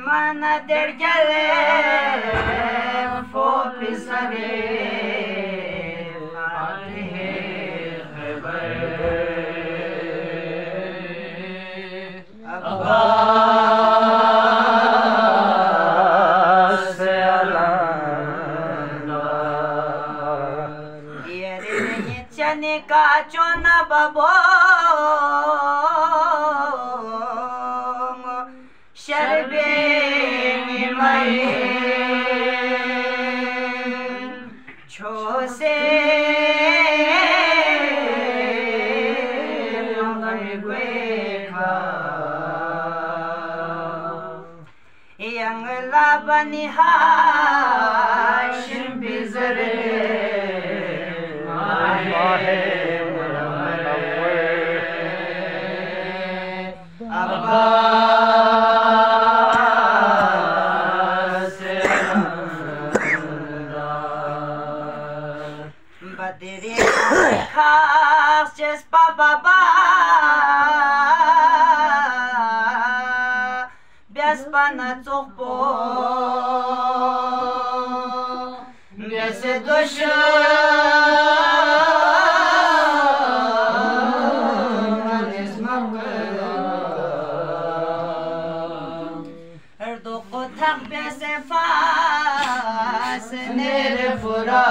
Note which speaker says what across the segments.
Speaker 1: Mana dergele fo pisare Fatihe Khaybar Abbas alanda Yere nichane ka chona babo Sharbe Chose Yang labani Hashim bizare Mahe Badiri khas jes baba bias bana tsokpo bias dosha manis makla erdo kotak bias fas nere fura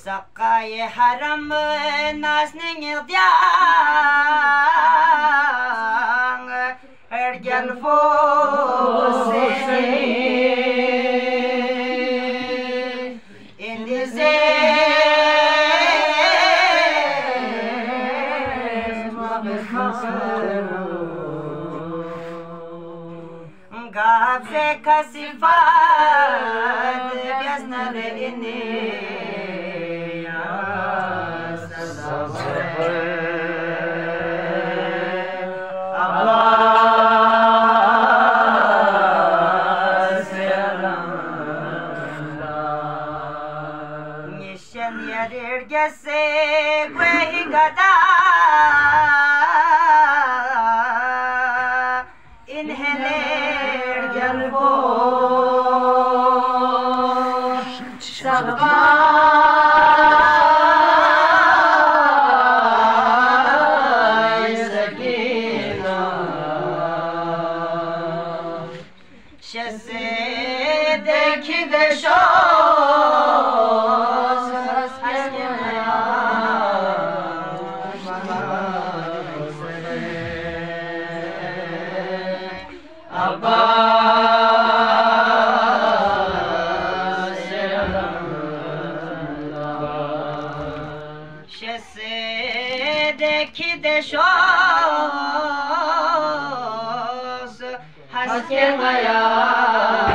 Speaker 1: Sakaye haram nas ningir diang erjal fose indize Gafe kasifat biasnare ini Nishan yarir gese kwe hingada inhaler jalbo sabba Shase dekhi desho Shase dekhi desho Haske maya